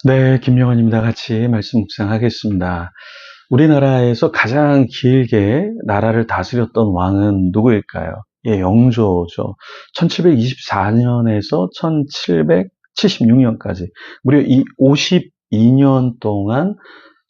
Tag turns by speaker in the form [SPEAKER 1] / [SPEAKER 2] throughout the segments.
[SPEAKER 1] 네, 김영환입니다. 같이 말씀 묵상하겠습니다. 우리나라에서 가장 길게 나라를 다스렸던 왕은 누구일까요? 예, 영조죠. 1724년에서 1776년까지 무려 이 52년 동안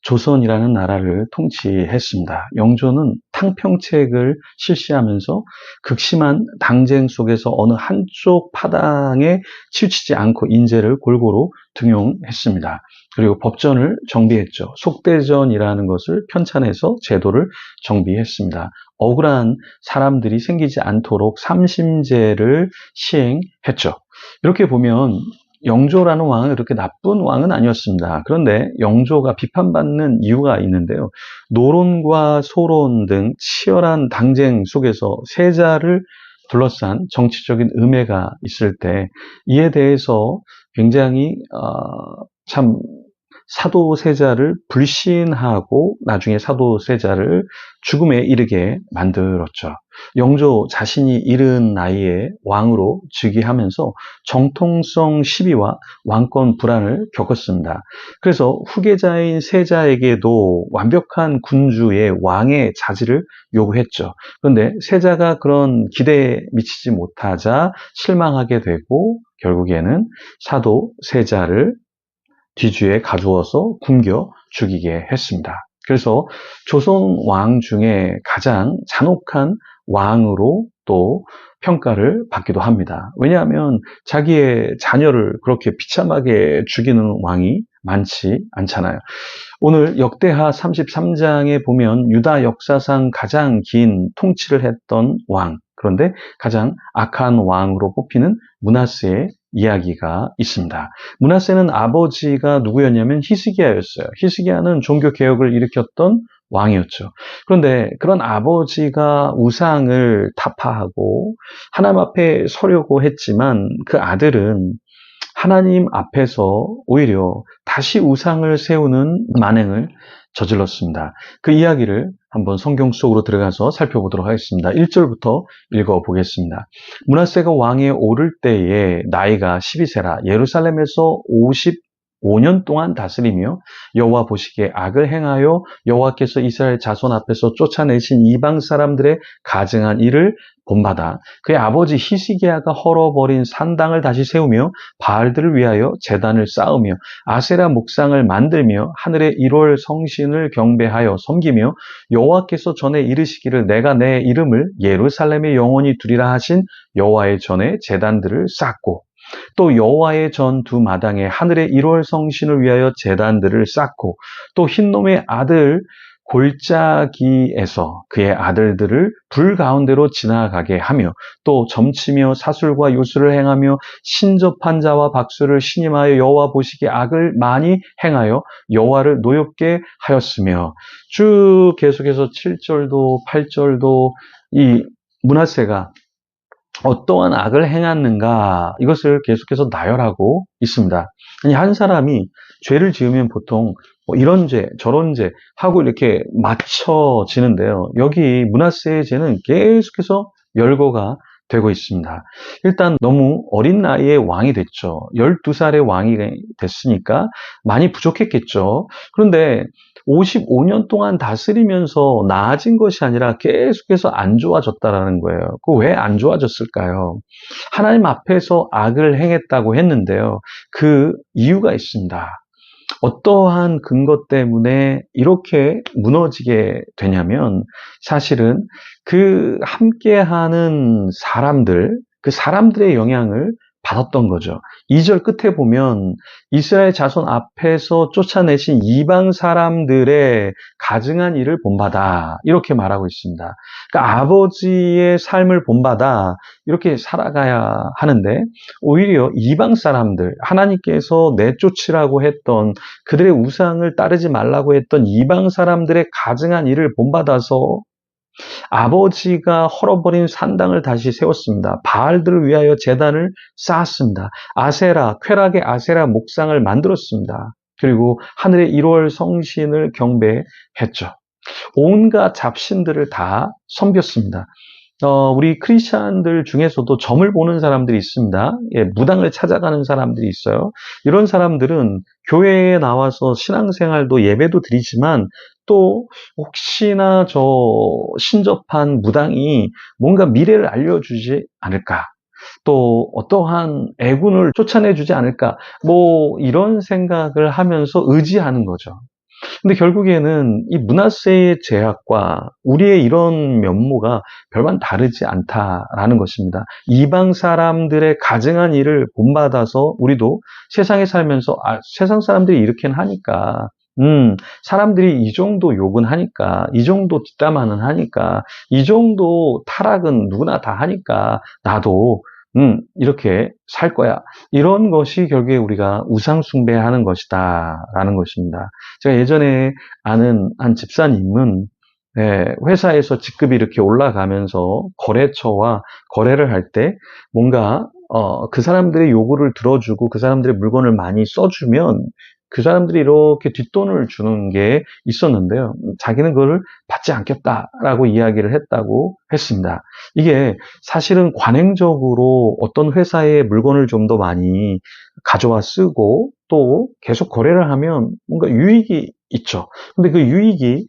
[SPEAKER 1] 조선이라는 나라를 통치했습니다. 영조는 탕평책을 실시하면서 극심한 당쟁 속에서 어느 한쪽 파당에 치우치지 않고 인재를 골고루 등용했습니다. 그리고 법전을 정비했죠. 속대전이라는 것을 편찬해서 제도를 정비했습니다. 억울한 사람들이 생기지 않도록 삼심제를 시행했죠. 이렇게 보면 영조라는 왕은 그렇게 나쁜 왕은 아니었습니다. 그런데 영조가 비판받는 이유가 있는데요. 노론과 소론 등 치열한 당쟁 속에서 세자를 둘러싼 정치적인 음해가 있을 때 이에 대해서 굉장히 참 사도세자를 불신하고 나중에 사도세자를 죽음에 이르게 만들었죠. 영조 자신이 이른 나이에 왕으로 즉위하면서 정통성 시비와 왕권 불안을 겪었습니다. 그래서 후계자인 세자에게도 완벽한 군주의 왕의 자질을 요구했죠. 그런데 세자가 그런 기대에 미치지 못하자 실망하게 되고 결국에는 사도세자를 뒤주에 가두어서 굶겨 죽이게 했습니다. 그래서 조선 왕 중에 가장 잔혹한 왕으로 또 평가를 받기도 합니다. 왜냐하면 자기의 자녀를 그렇게 비참하게 죽이는 왕이 많지 않잖아요. 오늘 역대하 33장에 보면 유다 역사상 가장 긴 통치를 했던 왕, 그런데 가장 악한 왕으로 뽑히는 므낫세의 이야기가 있습니다. 므낫세는 아버지가 누구였냐면 히스기야였어요. 히스기야는 종교 개혁을 일으켰던 왕이었죠. 그런데 그런 아버지가 우상을 타파하고 하나님 앞에 서려고 했지만 그 아들은 하나님 앞에서 오히려 다시 우상을 세우는 만행을 저질렀습니다. 그 이야기를 한번 성경 속으로 들어가서 살펴보도록 하겠습니다. 1절부터 읽어보겠습니다. 므낫세가 왕에 오를 때에 나이가 12세라 예루살렘에서 55년 동안 다스리며 여호와 보시기에 악을 행하여 여호와께서 이스라엘 자손 앞에서 쫓아내신 이방 사람들의 가증한 일을 본받아 그의 아버지 히스기야가 헐어버린 산당을 다시 세우며 바알들을 위하여 제단을 쌓으며 아세라 목상을 만들며 하늘의 1월 성신을 경배하여 섬기며 여호와께서 전에 이르시기를 내가 내 이름을 예루살렘에 영원히 두리라 하신 여호와의 전에 제단들을 쌓고 또 여호와의 전 두 마당에 하늘의 1월 성신을 위하여 제단들을 쌓고 또 흰놈의 아들 골짜기에서 그의 아들들을 불 가운데로 지나가게 하며 또 점치며 사술과 요술을 행하며 신접한 자와 박수를 신임하여 여호와 보시기에 악을 많이 행하여 여호와를 노엽게 하였으며 쭉 계속해서 7절도 8절도 이 므낫세가 어떠한 악을 행했는가 이것을 계속해서 나열하고 있습니다. 아니 한 사람이 죄를 지으면 보통 뭐 이런 죄 저런 죄 하고 이렇게 맞춰지는데요. 여기 므낫세의 죄는 계속해서 열거가 되고 있습니다. 일단 너무 어린 나이에 왕이 됐죠. 12살의 왕이 됐으니까 많이 부족했겠죠. 그런데 55년 동안 다스리면서 나아진 것이 아니라 계속해서 안 좋아졌다라는 거예요. 그 왜 안 좋아졌을까요? 하나님 앞에서 악을 행했다고 했는데요. 그 이유가 있습니다. 어떠한 근거 때문에 이렇게 무너지게 되냐면 사실은 그 함께하는 사람들, 그 사람들의 영향을 받았던 거죠. 2절 끝에 보면 이스라엘 자손 앞에서 쫓아내신 이방 사람들의 가증한 일을 본받아 이렇게 말하고 있습니다. 그러니까 아버지의 삶을 본받아 이렇게 살아가야 하는데 오히려 이방 사람들, 하나님께서 내쫓으라고 했던 그들의 우상을 따르지 말라고 했던 이방 사람들의 가증한 일을 본받아서 아버지가 헐어버린 산당을 다시 세웠습니다. 바알들을 위하여 제단을 쌓았습니다. 아세라, 쾌락의 아세라 목상을 만들었습니다. 그리고 하늘의 1월 성신을 경배했죠. 온갖 잡신들을 다 섬겼습니다. 우리 크리스찬들 중에서도 점을 보는 사람들이 있습니다. 예, 무당을 찾아가는 사람들이 있어요. 이런 사람들은 교회에 나와서 신앙생활도 예배도 드리지만 또 혹시나 저 신접한 무당이 뭔가 미래를 알려주지 않을까? 또 어떠한 애군을 쫓아내주지 않을까? 뭐 이런 생각을 하면서 의지하는 거죠. 근데 결국에는 이 문하세의 제약과 우리의 이런 면모가 별반 다르지 않다라는 것입니다. 이방 사람들의 가증한 일을 본받아서 우리도 세상에 살면서 세상 사람들이 이렇게는 하니까 사람들이 이 정도 욕은 하니까, 이 정도 뒷담화는 하니까, 이 정도 타락은 누구나 다 하니까, 나도, 이렇게 살 거야. 이런 것이 결국에 우리가 우상숭배하는 것이다. 라는 것입니다. 제가 예전에 아는 한 집사님은 회사에서 직급이 이렇게 올라가면서 거래처와 거래를 할 때 뭔가 그 사람들의 요구를 들어주고 그 사람들의 물건을 많이 써주면 그 사람들이 이렇게 뒷돈을 주는 게 있었는데요. 자기는 그걸 받지 않겠다라고 이야기를 했다고 했습니다. 이게 사실은 관행적으로 어떤 회사의 물건을 좀 더 많이 가져와 쓰고 또 계속 거래를 하면 뭔가 유익이 있죠. 근데 그 유익이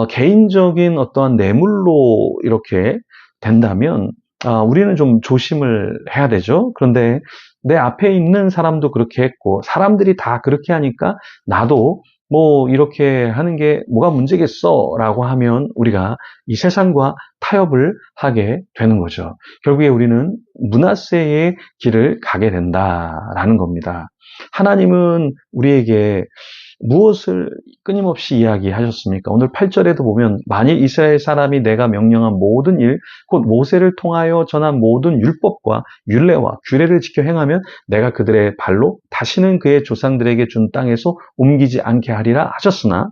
[SPEAKER 1] 개인적인 어떠한 뇌물로 이렇게 된다면 우리는 좀 조심을 해야 되죠. 그런데 내 앞에 있는 사람도 그렇게 했고 사람들이 다 그렇게 하니까 나도 뭐 이렇게 하는 게 뭐가 문제겠어 라고 하면 우리가 이 세상과 타협을 하게 되는 거죠. 결국에 우리는 므낫세의 길을 가게 된다라는 겁니다. 하나님은 우리에게 무엇을 끊임없이 이야기하셨습니까? 오늘 8절에도 보면 만일 이스라엘 사람이 내가 명령한 모든 일, 곧 모세를 통하여 전한 모든 율법과 율례와 규례를 지켜 행하면 내가 그들의 발로 다시는 그의 조상들에게 준 땅에서 옮기지 않게 하리라 하셨으나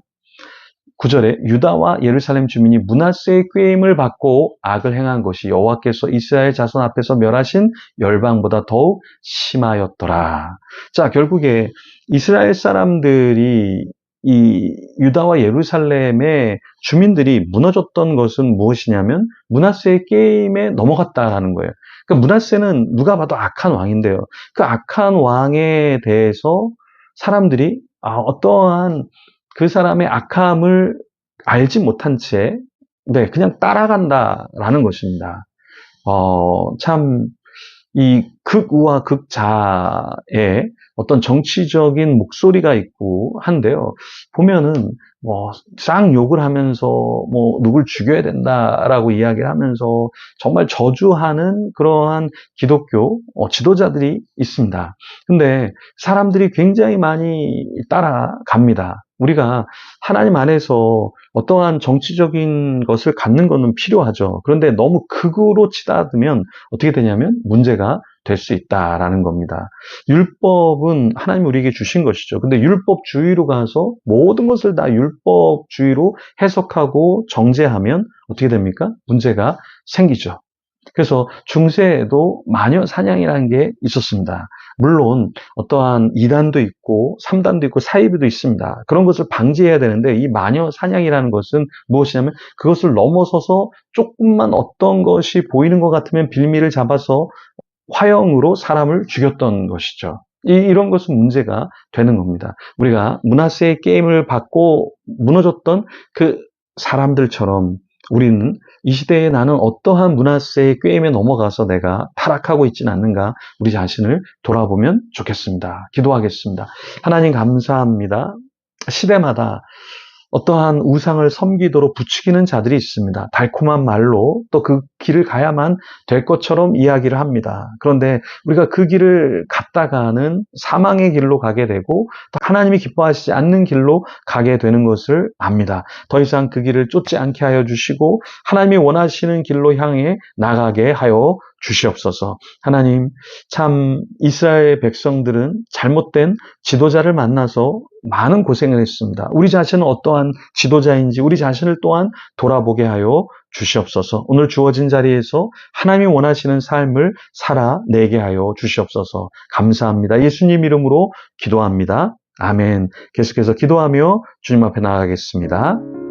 [SPEAKER 1] 9절에 유다와 예루살렘 주민이 므낫세의 꾀임을 받고 악을 행한 것이 여호와께서 이스라엘 자손 앞에서 멸하신 열방보다 더욱 심하였더라. 자, 결국에 이스라엘 사람들이 이 유다와 예루살렘의 주민들이 무너졌던 것은 무엇이냐면 므낫세의 게임에 넘어갔다라는 거예요. 그러니까 므낫세는 누가 봐도 악한 왕인데요. 그 악한 왕에 대해서 사람들이 어떠한 그 사람의 악함을 알지 못한 채, 그냥 따라간다라는 것입니다. 참, 이 극우와 극자의 어떤 정치적인 목소리가 있고 한데요. 보면은 쌍 욕을 하면서 누굴 죽여야 된다라고 이야기를 하면서 정말 저주하는 그러한 기독교 지도자들이 있습니다. 근데 사람들이 굉장히 많이 따라갑니다. 우리가 하나님 안에서 어떠한 정치적인 것을 갖는 것은 필요하죠. 그런데 너무 극으로 치닫으면 어떻게 되냐면 문제가 될 수 있다라는 겁니다. 율법은 하나님 우리에게 주신 것이죠. 근데 율법주의로 가서 모든 것을 다 율법주의로 해석하고 정죄하면 어떻게 됩니까? 문제가 생기죠. 그래서 중세에도 마녀 사냥이라는 게 있었습니다. 물론 어떠한 2단도 있고 3단도 있고 사이비도 있습니다. 그런 것을 방지해야 되는데 이 마녀 사냥이라는 것은 무엇이냐면 그것을 넘어서서 조금만 어떤 것이 보이는 것 같으면 빌미를 잡아서 화형으로 사람을 죽였던 것이죠. 이런 것은 문제가 되는 겁니다. 우리가 므낫세의 게임을 받고 무너졌던 그 사람들처럼 우리는 이 시대에 나는 어떠한 므낫세의 꾀임에 넘어가서 내가 타락하고 있지는 않는가 우리 자신을 돌아보면 좋겠습니다. 기도하겠습니다. 하나님 감사합니다. 시대마다 어떠한 우상을 섬기도록 부추기는 자들이 있습니다. 달콤한 말로 또 그 길을 가야만 될 것처럼 이야기를 합니다. 그런데 우리가 그 길을 갔다가는 사망의 길로 가게 되고 하나님이 기뻐하시지 않는 길로 가게 되는 것을 압니다. 더 이상 그 길을 쫓지 않게 하여 주시고 하나님이 원하시는 길로 향해 나가게 하여 주시옵소서. 하나님, 참 이스라엘 백성들은 잘못된 지도자를 만나서 많은 고생을 했습니다. 우리 자신은 어떠한 지도자인지 우리 자신을 또한 돌아보게 하여 주시옵소서. 오늘 주어진 자리에서 하나님이 원하시는 삶을 살아내게 하여 주시옵소서. 감사합니다. 예수님 이름으로 기도합니다. 아멘. 계속해서 기도하며 주님 앞에 나아가겠습니다.